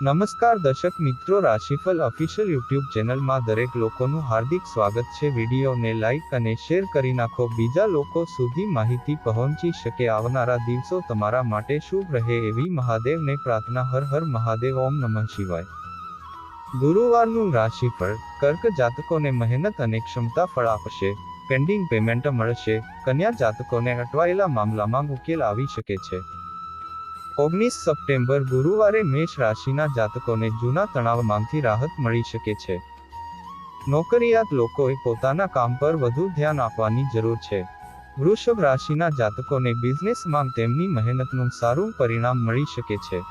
નમસ્કાર દર્શક મિત્રો, રાશિફળ ઓફિશિયલ યુટ્યુબ ચેનલમાં દરેક લોકોનું હાર્દિક સ્વાગત છે। વિડીયોને લાઇક અને શેર કરી નાખો, બીજા લોકો સુધી માહિતી પહોંચી શકે। આવનારા દિવસો તમારા માટે શુભ રહે એવી મહાદેવને પ્રાર્થના। હર હર મહાદેવ, ઓમ નમઃ શિવાય। ગુરુવારનું રાશિફળ। કર્ક જાતકોને મહેનત અને ક્ષમતા ફળ આપશે, પેન્ડિંગ પેમેન્ટ મળશે। કન્યા જાતકોને અટવાયેલા મામલામાં ઉકેલ આવી શકે છે। 19 સપ્ટેમ્બર ગુરુવારે મેષ રાશિના જાતકોને જૂના તણાવમાંથી રાહત મળી શકે છે। નોકરિયાત લોકોએ પોતાના કામ પર વધુ ધ્યાન આપવાની જરૂર છે। વૃષભ રાશિના જાતકોને બિઝનેસમાં તેમની મહેનતનું સારું પરિણામ મળી શકે છે।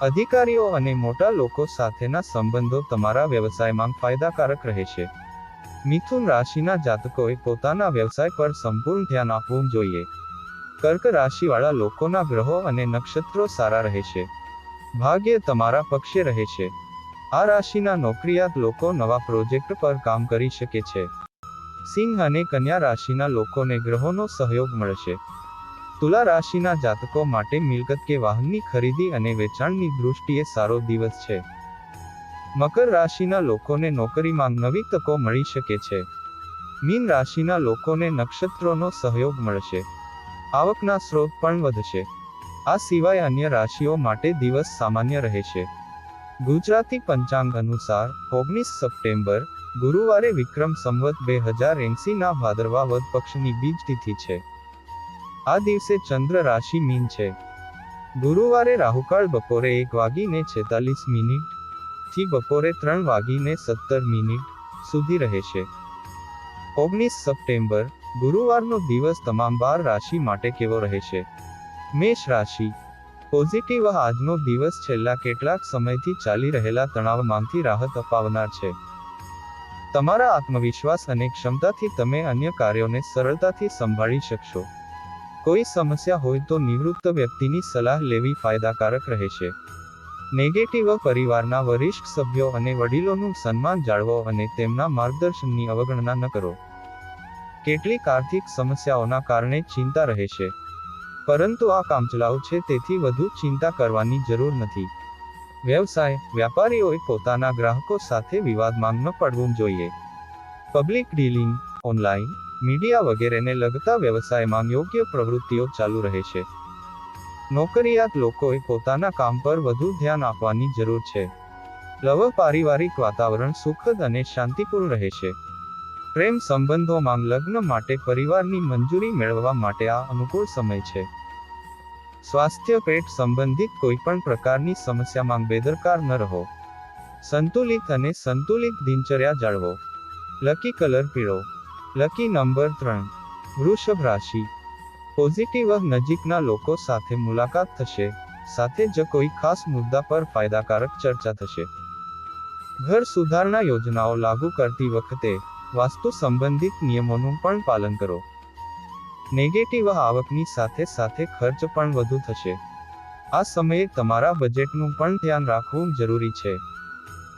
અધિકારીઓ અને મોટા લોકો સાથેના સંબંધો તમારા વ્યવસાયમાં ફાયદાકારક રહેશે। મિથુન રાશિના જાતકોએ પોતાના વ્યવસાય પર સંપૂર્ણ ધ્યાન આપવું જોઈએ। કર્ક રાશિવાળા લોકોના ગ્રહો અને નક્ષત્રો સારા રહેશે। ભાગ્ય તમારા પક્ષે રહેશે। આ રાશિના નોકરિયાત લોકો નવા પ્રોજેક્ટ પર કામ કરી શકે છે। સિંહ અને કન્યા રાશિના લોકોને ગ્રહોનો સહયોગ મળશે। તુલા રાશિના જાતકો માટે મિલકત કે વાહનની ખરીદી અને વેચાણની દૃષ્ટિએ સારો દિવસ છે। મકર રાશિના લોકોને નોકરીમાં નવી તકો મળી શકે છે। મીન રાશિના લોકોને નક્ષત્રોનો સહયોગ મળશે। આવકના સ્ત્રોત પણ વધશે। આ સિવાય અન્ય રાશિઓ માટે દિવસ સામાન્ય રહેશે। ગુજરાતી પંચાંગ અનુસાર 19 સપ્ટેમ્બર ગુરુવારે વિક્રમ સંવત 2080 ના ભાદરવા વદ પક્ષની બીજ તિથિ છે। આ દિવસે ચંદ્ર રાશિ મીન છે। ગુરુવારે રાહુકાળ બપોરે 1:46 થી બપોરે 3:17 સુધી રહેશે। 19 સપ્ટેમ્બર ગુરુવારનો દિવસ તમામ 12 રાશિ માટે કેવો રહેશે? મેષ રાશિ। પોઝિટિવ આજનો દિવસ છેલ્લા કેટલાક સમયથી ચાલી રહેલા તણાવમાંથી રાહત અપાવનાર છે। તમારા આત્મવિશ્વાસ અને ક્ષમતાથી તમે અન્ય કાર્યોને સરળતાથી સંભાળી શકશો। કોઈ સમસ્યા હોય તો નિવૃત્ત વ્યક્તિની સલાહ લેવી ફાયદાકારક રહેશે। નેગેટિવ પરિવારના વરિષ્ઠ સભ્યો અને વડીલોનું સન્માન જાળવો અને તેમના માર્ગદર્શનની અવગણના ન કરો। કેટલીક આર્થિક સમસ્યાઓના કારણે ચિંતા રહેશે, પરંતુ આ કામચલાઉ છે, તેથી વધુ ચિંતા કરવાની જરૂર નથી। વ્યવસાય। વ્યાપારીઓએ પોતાના ગ્રાહકો સાથે વિવાદમાં ન પડવું જોઈએ। પબ્લિક ડીલિંગ, ઓનલાઈન, મીડિયા વગેરેને લગતા વ્યવસાયમાં યોગ્ય પ્રવૃત્તિઓ ચાલુ રહેશે। નોકરિયાત લોકોએ પોતાના કામ પર વધુ ધ્યાન આપવાની જરૂર છે। લવ પારિવારિક વાતાવરણ સુખદ અને શાંતિપૂર્ણ રહેશે। પ્રેમ સંબંધોમાં લગ્ન માટે પરિવારની મંજૂરી મેળવવા માટે આ અનુકૂળ સમય છે। સ્વાસ્થ્ય। પેટ સંબંધિત કોઈપણ પ્રકારની સમસ્યામાં બેદરકાર ન રહો। સંતુલિત અને સંતુલિત દિનચર્યા જાળવો। લકી કલર પીળો। Lucky number 3। વૃષભ રાશિ। પોઝિટિવ નજીકના લોકો સાથે મુલાકાત થશે, સાથે જ કોઈ ખાસ મુદ્દા પર ફાયદાકારક ચર્ચા થશે। ઘર સુધારણા યોજનાઓ લાગુ કરતી વખતે વાસ્તુ સંબંધિત નિયમોનું પણ પાલન કરો। નેગેટિવ આવકની સાથે સાથે ખર્ચ પણ વધુ થશે। આ સમયે તમારા બજેટનું પણ ધ્યાન રાખવું જરૂરી છે।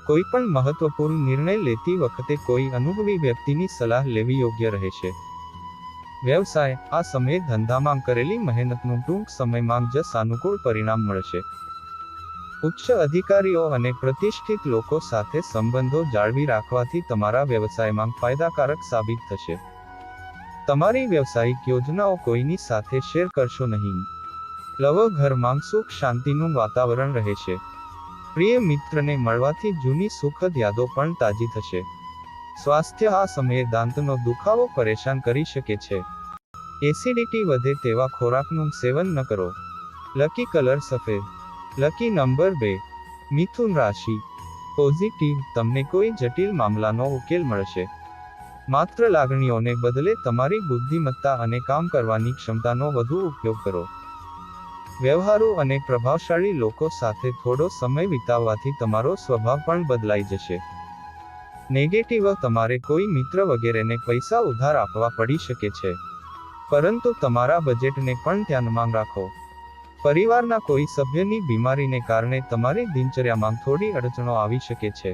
કોઈ પણ મહત્વપૂર્ણ નિર્ણય લેતી વખતે કોઈ અનુભવી વ્યક્તિની સલાહ લેવી યોગ્ય રહેશે। વ્યવસાય। આ સમયે ધંધામાં કરેલી મહેનતનું ટૂંક સમયમાં જ સાનુકૂળ પરિણામ મળશે। ઉચ્ચ અધિકારીઓ અને પ્રતિષ્ઠિત લોકો સાથે સંબંધો જાળવી રાખવાથી તમારા વ્યવસાયમાં ફાયદાકારક સાબિત થશે। તમારી વ્યવસાયિક યોજનાઓ કોઈની સાથે શેર કરશો નહીં। લવ ઘરમાં સુખ શાંતિનું વાતાવરણ રહેશે। પ્રિય મિત્રને મળવાથી જૂની સુખદ યાદો પણ તાજી થશે। સ્વાસ્થ્ય। આ સમયે દાંતનો દુખાવો પરેશાન કરી શકે છે। એસિડિટી વધે તેવા ખોરાકનું સેવન ન કરો। લકી કલર સફેદ। Lucky number 2। મિથુન રાશિ। પોઝિટિવ। તમને કોઈ જટિલ મામલાનો ઉકેલ મળશે। માત્ર લાગણીઓને બદલે તમારી બુદ્ધિમત્તા અને કામ કરવાની ક્ષમતાનો વધુ ઉપયોગ કરો। વ્યવહારુ અને પ્રભાવશાળી લોકો સાથે થોડો સમય વિતાવવાથી તમારો સ્વભાવ પણ બદલાઈ જશે। નેગેટિવ। તમારે કોઈ મિત્ર વગેરેને પૈસા ઉધાર આપવા પડી શકે છે, પરંતુ તમારા બજેટને પણ ધ્યાનમાં રાખો। પરિવારના કોઈ સભ્યની બીમારીને કારણે તમારી દિનચર્યામાં થોડી અડચણો આવી શકે છે,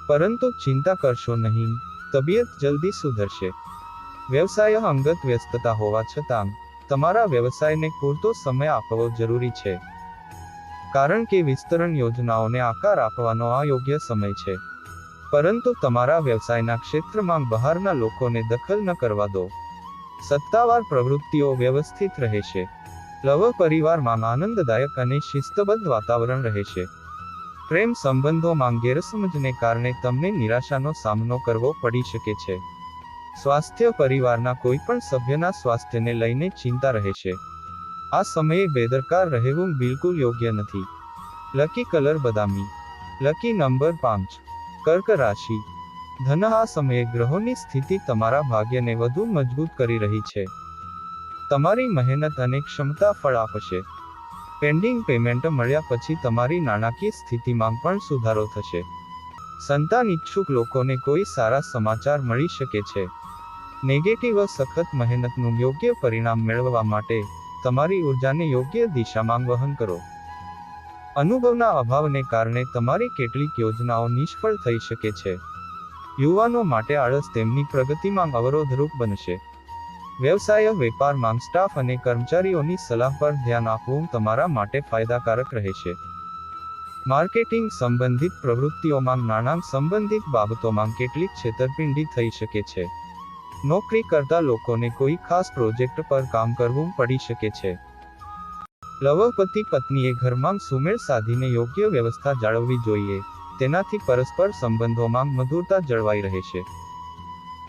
પરંતુ ચિંતા કરશો નહીં, તબિયત જલ્દી સુધરશે। વ્યવસાય। અંગત વ્યસ્તતા હોવા છતાં તમારા વ્યવસાયને પૂરતો સમય આપવો જરૂરી છે। કારણ કે વિસ્તરણ યોજનાઓને આકાર આપવાનો આ યોગ્ય સમય છે. પરંતુ તમારા વ્યવસાયના ક્ષેત્રમાં બહારના લોકોને દખલ ન કરવા દો. સત્તાવાર પ્રવૃત્તિઓ વ્યવસ્થિત રહેશે. લવ પરિવારમાં આનંદદાયક અને શિસ્તબદ્ધ વાતાવરણ રહેશે. પ્રેમ સંબંધોમાં ગેરસમજને કારણે તમને નિરાશાનો સામનો કરવો પડી શકે છે. સ્વાસ્થ્ય પરિવારના કોઈપણ સભ્યના સ્વાસ્થ્યને લઈને ચિંતા રહેશે. આ સમયે બેદરકાર રહેવું બિલકુલ યોગ્ય નથી. લકી કલર બદામી. Lucky number 5. કર્ક રાશિ. ધન. આ સમયે ગ્રહોની સ્થિતિ તમારા ભાગ્યને વધુ મજબૂત કરી રહી છે. તમારી મહેનત અને ક્ષમતા ફળ આપશે. પેન્ડિંગ પેમેન્ટ મળ્યા પછી તમારી નાણાકીય સ્થિતિમાં પણ સુધારો થશે. સંતાન ઇચ્છુક લોકોને કોઈ સારા સમાચાર મળી શકે છે. નેગેટિવ. સખત મહેનતનું યોગ્ય પરિણામ મેળવવા માટે તમારી ઉર્જાને યોગ્ય દિશામાં વહન કરો. અનુભવના અભાવને કારણે તમારી કેટલીક યોજનાઓ નિષ્ફળ થઈ શકે છે. યુવાનો માટે આળસ તેમની પ્રગતિમાં અવરોધરૂપ બનશે. વ્યવસાય વેપારમાં સ્ટાફ અને કર્મચારીઓની સલાહ પર ધ્યાન આપવું તમારા માટે ફાયદાકારક રહેશે. માર્કેટિંગ સંબંધિત પ્રવૃત્તિઓમાં નાણાં સંબંધિત બાબતોમાં કેટલીક છેતરપિંડી થઈ શકે છે. નોકરી કરતા લોકોને કોઈ ખાસ પ્રોજેક્ટ પર કામ કરવું પડી શકે છે. લવ. પતિ પત્નીએ ઘરમાં સુમેળ સાધીને યોગ્ય વ્યવસ્થા જાળવવી જોઈએ. તેનાથી પરસ્પર સંબંધોમાં મધુરતા જળવાઈ રહેશે.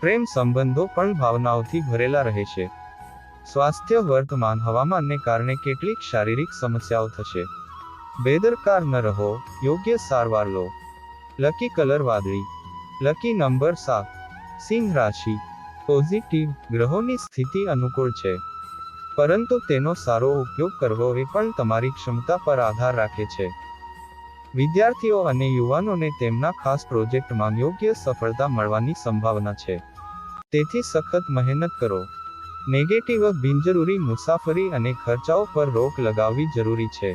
પ્રેમ સંબંધો પણ ભાવનાઓથી ભરેલા રહેશે. સ્વાસ્થ્ય. વર્તમાન હવામાનને કારણે કેટલીક શારીરિક સમસ્યાઓ થશે. બેદરકાર ન રહો. યોગ્ય સારવાર લો. લકી કલર વાદળી. Lucky number 7. સિંહ રાશિ. પોઝિટિવ. ગ્રહોની સ્થિતિ અનુકૂળ છે, પરંતુ તેનો સારો ઉપયોગ કરવો એ પણ તમારી ક્ષમતા પર આધાર રાખે છે. વિદ્યાર્થીઓ અને યુવાનોને તેમના ખાસ પ્રોજેક્ટમાં યોગ્ય સફળતા મળવાની સંભાવના છે. તેથી સખત મહેનત કરો. નેગેટિવ. બિનજરૂરી મુસાફરી અને ખર્ચાઓ પર રોક લગાવવી જરૂરી છે.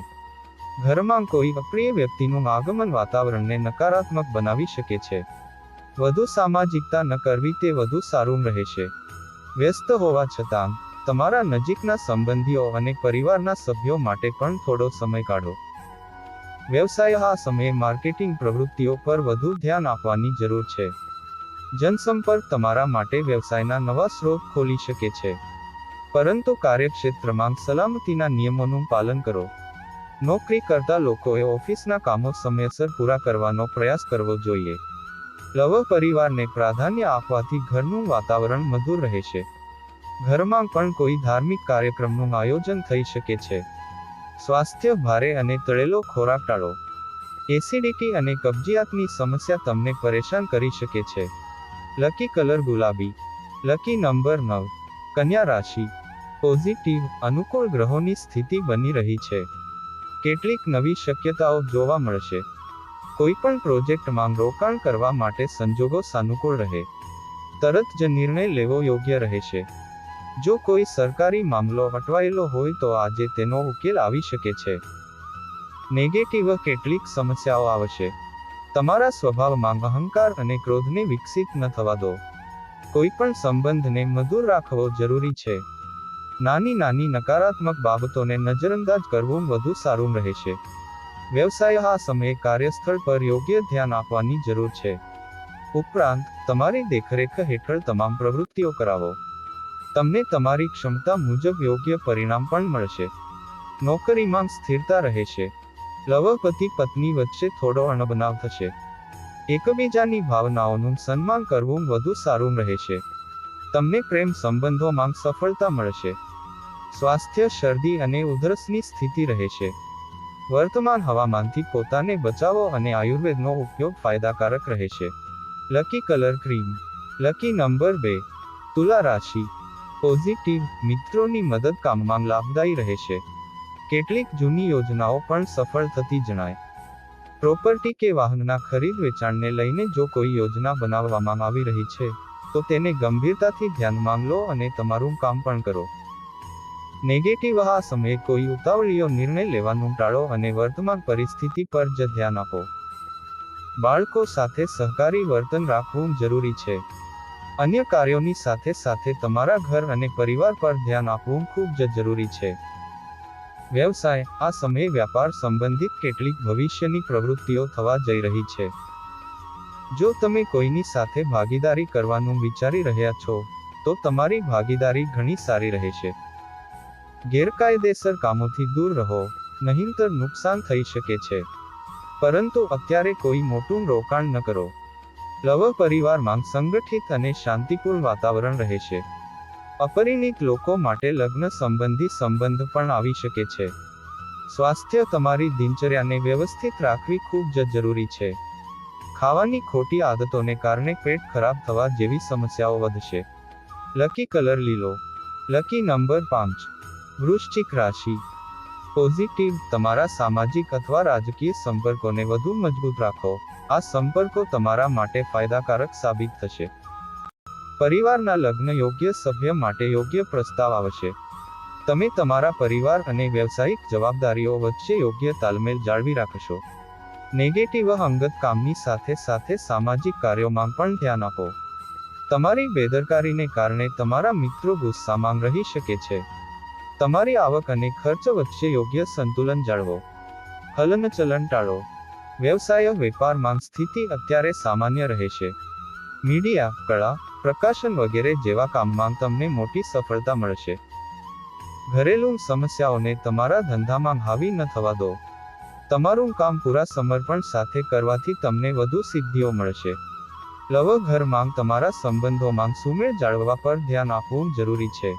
ઘરમાં કોઈ અપ્રિય વ્યક્તિનું આગમન વાતાવરણને નકારાત્મક બનાવી શકે છે. વધુ સામાજિકતા ન કરવી તે વધુ સારું રહેશે. વ્યસ્ત હોવા છતાં તમારા નજીકના સંબંધીઓ અને પરિવારના સભ્યો માટે પણ થોડો સમય કાઢો. વ્યવસાય. આ સમયે માર્કેટિંગ પ્રવૃત્તિઓ પર વધુ ધ્યાન આપવાની જરૂર છે. જનસંપર્ક તમારા માટે વ્યવસાયના નવા સ્ત્રોત ખોલી શકે છે. પરંતુ કાર્યક્ષેત્રમાં સલામતીના નિયમોનું પાલન કરો. નોકરી કરતા લોકોએ ઓફિસના કામો સમયસર પૂરા કરવાનો પ્રયાસ કરવો જોઈએ. લવ. પરિવારને પ્રાધાન્ય આપવાથી ઘરનું વાતાવરણ મધુર રહેશે. ઘરમાં પણ કોઈ ધાર્મિક કાર્યક્રમનું આયોજન થઈ શકે છે. સ્વાસ્થ્ય. ભારે અને તળેલો ખોરાક ટાળો. એસિડિટી અને કબજિયાતની સમસ્યા તમને પરેશાન કરી શકે છે. લકી કલર ગુલાબી. Lucky number 9. કન્યા રાશિ. પોઝિટિવ. અનુકૂળ ગ્રહોની સ્થિતિ બની રહી છે. કેટલીક નવી શક્યતાઓ જોવા મળશે. કોઈપણ પ્રોજેક્ટમાં રોકાણ કરવા માટે સંજોગો સાનુકૂળ રહે. તરત જ નિર્ણય લેવો યોગ્ય રહેશે. જો કોઈ સરકારી મામલો અટવાયેલો હોય તો આજે તેનો ઉકેલ આવી શકે છે. નેગેટિવ. કેટલીક સમસ્યાઓ આવશે. તમારા સ્વભાવમાં અહંકાર અને ક્રોધને વિકસિત ન થવા દો. કોઈપણ સંબંધને મધુર રાખવો જરૂરી છે. નાની નાની નકારાત્મક બાબતોને નજરઅંદાજ કરવું વધુ સારું રહેશે. વ્યવસાય. આ સમયે કાર્યસ્થળ પર યોગ્ય ધ્યાન આપવાની જરૂર છે. ઉપરાંત તમારી દેખરેખ હેઠળ તમામ પ્રવૃત્તિઓ કરાવો. તમને તમારી ક્ષમતા મુજબ યોગ્ય પરિણામ પણ મળશે. નોકરીમાં સ્થિરતા રહેશે. લવ. પતિ પત્ની વચ્ચે થોડો અણબનાવ થશે. એકબીજાની ભાવનાઓનું સન્માન કરવું વધુ સારું રહેશે. તમને પ્રેમ સંબંધોમાં સફળતા મળશે. સ્વાસ્થ્ય. શરદી અને ઉધરસની સ્થિતિ રહેશે. વર્તમાન હવામાનથી પોતાને બચાવો અને આયુર્વેદનો ઉપયોગ ફાયદાકારક રહેશે. Lucky colour cream. Lucky number 2. તુલા રાશિ. પોઝિટિવ. મિત્રોની મદદ કામમાં લાભદાયી રહેશે. કેટલીક જૂની યોજનાઓ પણ સફળ થતી જણાય. પ્રોપર્ટી કે વાહનના ખરીદ વેચાણને લઈને જો કોઈ યોજના બનાવવામાં આવી રહી છે તો તેને ગંભીરતાથી ધ્યાનમાં લો અને તમારું કામ પણ કરો. નેગેટિવ. આ સમયે કોઈ ઉતાવળિયો નિર્ણય લેવાનું ટાળો અને વર્તમાન પરિસ્થિતિ પર જ ધ્યાન આપો. બાળકો સાથે સહકારી વર્તન રાખવું જરૂરી છે. અન્ય કાર્યોની સાથે સાથે તમારા ઘર અને પરિવાર પર ધ્યાન આપવું ખૂબ જ જરૂરી છે. વ્યવસાય, આ સમયે વ્યાપાર સંબંધિત કેટલીક ભવિષ્યની પ્રવૃત્તિઓ થવા જઈ રહી છે. જો તમે કોઈની સાથે ભાગીદારી કરવાનું વિચારી રહ્યા છો, તો તમારી ભાગીદારી ઘણી સારી રહેશે. ગેરકાયદેસર કામોથી દૂર રહો, નહીંતર નુકસાન થઈ શકે છે. પરંતુ અત્યારે કોઈ મોટું રોકાણ ન કરો. લવ પરિવારમાં સંગઠિત અને શાંતિપૂર્ણ વાતાવરણ રહેશે. અપરિણિત લોકો માટે લગ્ન સંબંધી સંબંધ પણ આવી શકે છે. સ્વાસ્થ્ય, તમારી દિનચર્યાને વ્યવસ્થિત રાખવી ખૂબ જ જરૂરી છે. ખાવાની ખોટી આદતોને કારણે પેટ ખરાબ થવા જેવી સમસ્યાઓ વધશે. લકી કલર લીલો. Lucky number 5. વૃશ્ચિક રાશિ. પોઝિટિવ, તમારા સામાજિક અથવા રાજકીય સંપર્કોને વધુ મજબૂત રાખો. આ સંપર્કો તમારા માટે ફાયદાકારક સાબિત થશે. પરિવારના લગ્ન યોગ્ય સભ્ય માટે યોગ્ય પ્રસ્તાવ આવશે. તમે તમારા પરિવાર અને વ્યવસાયિક જવાબદારીઓ વચ્ચે યોગ્ય તાલમેલ જાળવી રાખશો. નેગેટિવ, અંગત કામની સાથે સાથે સામાજિક કાર્યોમાં પણ ધ્યાન આપો. તમારી બેદરકારીને કારણે તમારા મિત્રો ગુસ્સામાં રહી શકે છે. તમારી આવક અને ખર્ચ વચ્ચે યોગ્ય સંતુલન જાળવો. હલનચલન ટાળો. વ્યવસાય, વેપારમાં સ્થિતિ અત્યારે સામાન્ય રહેશે. મીડિયા, કળા, પ્રકાશન વગેરે જેવા કામમાં તમને મોટી સફળતા મળશે. ઘરેલું સમસ્યાઓને તમારા ધંધામાં હાવી ન થવા દો. તમારું કામ પૂરા સમર્પણ સાથે કરવાથી તમને વધુ સિદ્ધિઓ મળશે. લવ ઘરમાં તમારા સંબંધોમાં સુમેળ જાળવવા પર ધ્યાન આપવું જરૂરી છે.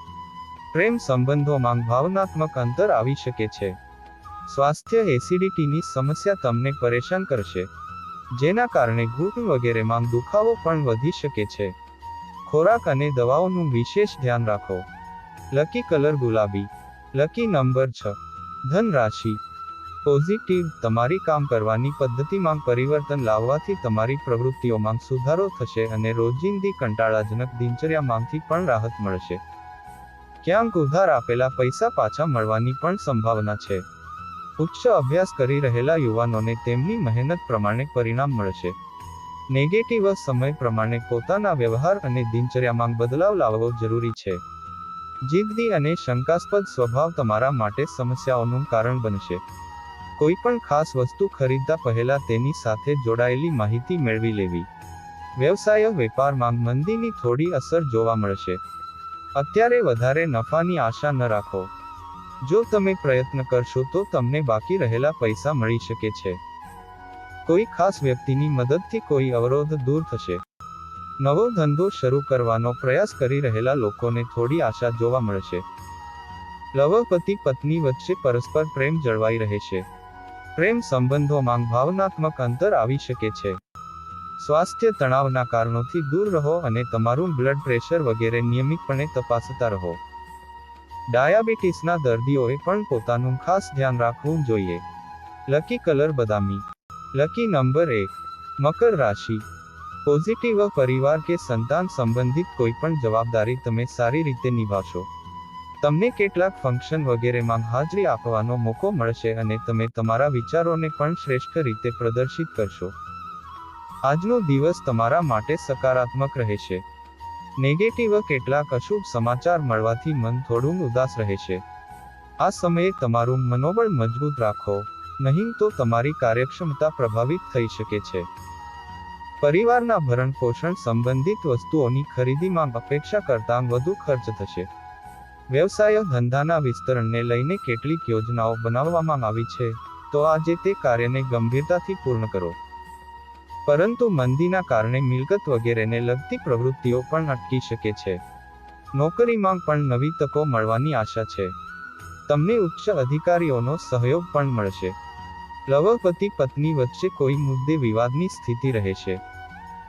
પ્રેમ સંબંધોમાં ભાવનાત્મક અંતર આવી શકે છે. સ્વાસ્થ્ય, એસિડિટીની સમસ્યા તમને પરેશાન કરશે, જેના કારણે ઘૂંટણ વગેરેમાં દુખાવો પણ વધી શકે છે. ખોરાક અને દવાઓનું વિશેષ ધ્યાન રાખો. લકી કલર ગુલાબી. Lucky number 6. ધન રાશિ. પોઝિટિવ, તમારી કામ કરવાની પદ્ધતિમાં પરિવર્તન લાવવાથી તમારી પ્રવૃત્તિઓમાં સુધારો થશે અને રોજિંદી કંટાળાજનક દિનચર્યામાંથી પણ રાહત મળશે. ક્યાંક ઉધાર આપેલા પૈસા પાછા મળવાની પણ સંભાવના છે. ઉચ્ચ અભ્યાસ કરી રહેલા યુવાનોને તેમની મહેનત પ્રમાણે પરિણામ મળશે. નેગેટિવ, સમય પ્રમાણે પોતાના વ્યવહાર અને દિનચર્યામાં બદલાવ લાવવો જરૂરી છે. જિદ્દી અને શંકાસ્પદ સ્વભાવ તમારા માટે સમસ્યાઓનું કારણ બનશે. કોઈ પણ ખાસ વસ્તુ ખરીદતા પહેલા તેની સાથે જોડાયેલી માહિતી મેળવી લેવી. વ્યવસાય, વેપારમાં મંદીની થોડી અસર જોવા મળશે. અત્યારે વધારે નફાની આશા ન રાખો. જો તમે પ્રયત્ન કરશો તો તમને બાકી રહેલા પૈસા મળી શકે છે. કોઈ ખાસ વ્યક્તિની મદદથી કોઈ અવરોધ દૂર થશે. નવો ધંધો શરૂ કરવાનો પ્રયાસ કરી રહેલા લોકોને થોડી આશા જોવા મળશે. લવ, પતિ પત્ની વચ્ચે પરસ્પર પ્રેમ જળવાઈ રહેશે. પ્રેમ સંબંધોમાં ભાવનાત્મક અંતર આવી શકે છે. સ્વાસ્થ્ય, તણાવના કારણોથી દૂર રહો અને તમારું બ્લડ પ્રેશર વગેરે નિયમિતપણે તપાસતા રહો. ડાયાબિટીસના દર્દીઓએ પણ પોતાનું ખાસ ધ્યાન રાખવું જોઈએ. લકી કલર બદામી. Lucky number 1. મકર રાશિ. પોઝિટિવ, પરિવાર કે સંતાન સંબંધિત કોઈ પણ જવાબદારી તમે સારી રીતે નિભાવશો. તમને કેટલાક ફંક્શન વગેરેમાં હાજરી આપવાનો મોકો મળશે અને તમે તમારા વિચારોને પણ શ્રેષ્ઠ રીતે પ્રદર્શિત કરશો. આજનો દિવસ તમારા માટે સકારાત્મક રહેશે. નેગેટિવ, કેટલાક અશુભ સમાચાર મળવાથી મન થોડું ઉદાસ રહેશે. આ સમયે તમારું મનોબળ મજબૂત રાખો, નહીં તો તમારી કાર્યક્ષમતા પ્રભાવિત થઈ શકે છે. પરિવારના ભરણ પોષણ સંબંધિત વસ્તુઓની ખરીદીમાં અપેક્ષા કરતાં વધુ ખર્ચ થશે. વ્યવસાય, ધંધાના વિસ્તરણને લઈને કેટલીક યોજનાઓ બનાવવામાં આવી છે, તો આજે તે કાર્યને ગંભીરતાથી પૂર્ણ કરો. પરંતુ મંદીના કારણે મિલકત વગેરેને લગતી પ્રવૃત્તિઓ પણ અટકી શકે છે. નોકરીમાં પણ નવી તકો મળવાની આશા છે. તમને ઉચ્ચ અધિકારીઓનો સહયોગ પણ મળશે. લવ, પતિ પત્ની વચ્ચે કોઈ મુદ્દે વિવાદની સ્થિતિ રહેશે.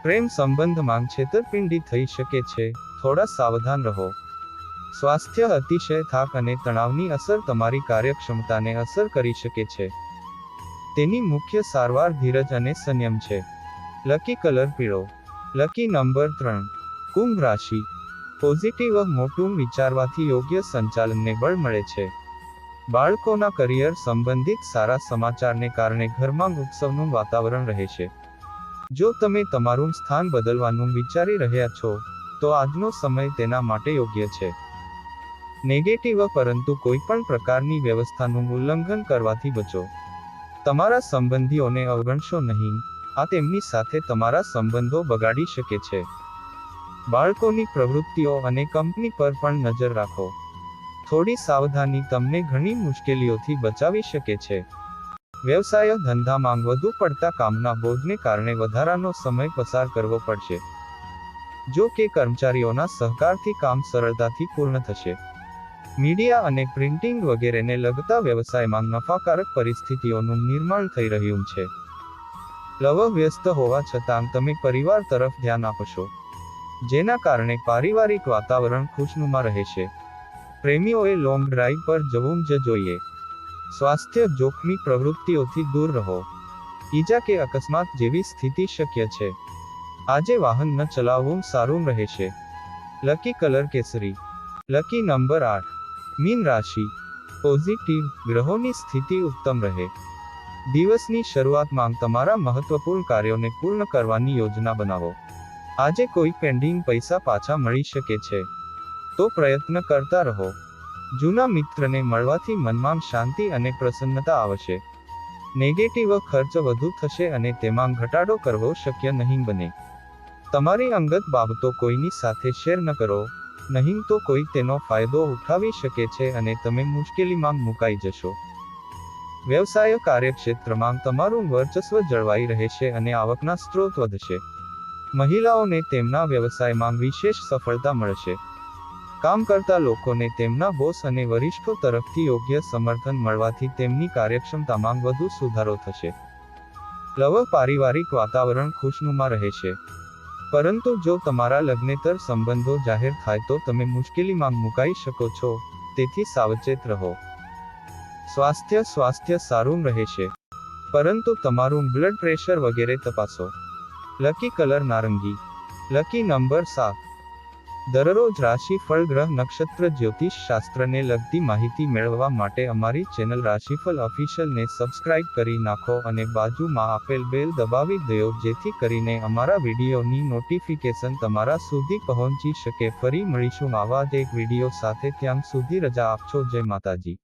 પ્રેમ સંબંધમાં છેતરપિંડી થઈ શકે છે, થોડા સાવધાન રહો. સ્વાસ્થ્ય, અતિશય થાક અને તણાવની અસર તમારી કાર્યક્ષમતાને અસર કરી શકે છે. તેની મુખ્ય સારવાર ધીરજ અને સંયમ છે. લકી કલર પીળો. Lucky number 3. કુંભ રાશિ. પોઝિટિવ, મોટું વિચારવાથી યોગ્ય સંચાલનને બળ મળે છે. બાળકોના કરિયર સંબંધિત સારા સમાચારને કારણે ઘરમાં ઉત્સવનું વાતાવરણ રહેશે. જો તમે તમારું સ્થાન બદલવાનું વિચારી રહ્યા છો, તો આજનો સમય તેના માટે યોગ્ય છે. નેગેટિવ પરંતુ કોઈપણ પ્રકારની વ્યવસ્થાનું ઉલ્લંઘન કરવાથી બચો. તમારા સંબંધીઓને અવગણશો નહીં, આ તેમની સાથે તમારા સંબંધો બગાડી શકે છે. બાળકોની પ્રવૃત્તિઓ અને કંપની પર પણ નજર રાખો. થોડી સાવધાની તમને ઘણી મુશ્કેલીઓથી બચાવી શકે છે. વ્યવસાય ધંધામાં વધુ પડતા કામના બોજને કારણે વધારાનો સમય પસાર કરવો પડશે. જો કે કર્મચારીઓના સહકારથી કામ સરળતાથી પૂર્ણ થશે. મીડિયા અને પ્રિન્ટિંગ વગેરેને લગતા વ્યવસાયમાં નફાકારક પરિસ્થિતિઓનું નિર્માણ થઈ રહ્યું છે. વ્યસ્ત હોવા છતાં તમે પરિવાર તરફ ધ્યાન આપશો, જેના કારણે પારિવારિક વાતાવરણ ખુશનુમા રહેશે. પ્રેમીઓએ લોંગ ડ્રાઈવ પર જવું જ જોઈએ. સ્વાસ્થ્ય જોખમી પ્રવૃત્તિઓથી દૂર રહો. ઈજા કે અકસ્માત જેવી સ્થિતિ શક્ય છે. આજે વાહન ન ચલાવવું સારું રહેશે. લકી કલર કેસરી. Lucky number 8. મીન રાશિ. પોઝિટિવ ગ્રહોની સ્થિતિ ઉત્તમ રહે. દિવસની શરૂઆતમાં તમારા મહત્વપૂર્ણ કાર્યોને પૂર્ણ કરવાની યોજના બનાવો. આજે કોઈ પેન્ડિંગ પૈસા પાછા મળી શકે છે, તો પ્રયત્ન કરતા રહો. જૂના મિત્રને મળવાથી મનમાં શાંતિ અને પ્રસન્નતા આવશે. નેગેટિવ ખર્ચ વધુ થશે અને તેમાં ઘટાડો કરવો શક્ય નહીં બને. તમારી અંગત બાબતો કોઈની સાથે શેર ન કરો, નહીં તો કોઈ તેનો ફાયદો ઉઠાવી શકે છે અને તમે મુશ્કેલીમાં મુકાઈ જશો. વ્યવસાય કાર્યક્ષેત્રમાં તમારું વર્ચસ્વ જળવાઈ રહેશે અને આવકના સ્ત્રોત વધશે. મહિલાઓને તેમના વ્યવસાયમાં વિશેષ સફળતા મળશે. કામ કરતા લોકોને તેમના બોસ અને વરિષ્ઠો તરફથી યોગ્ય સમર્થન મળવાથી તેમની કાર્યક્ષમતામાં વધુ સુધારો થશે. પારિવારિક વાતાવરણ ખુશનુમા રહેશે. પરંતુ જો તમારા લગ્નેતર સંબંધો જાહેર થાય તો તમે મુશ્કેલીમાં મુકાઈ શકો છો, તેથી સાવચેત રહો. સ્વાસ્થ્ય સારું રહેશે, પરંતુ તમારું બ્લડ પ્રેશર વગેરે તપાસો. લકી કલર નારંગી. Lucky number 7. દરરોજ રાશિફળ ગ્રહ નક્ષત્ર જ્યોતિષ શાસ્ત્રને લગતી માહિતી મેળવવા માટે અમારી ચેનલ રાશિફળ ઓફિશિયલને સબસ્ક્રાઇબ કરી નાખો અને બાજુમાં આપેલ બેલ દબાવી દો, જેથી કરીને અમારા વિડીયોની નોટિફિકેશન તમારા સુધી પહોંચી શકે. ફરી મળીશું આવા જ એક વિડીયો સાથે. ત્યાં સુધી રજા આપશો. જય માતાજી.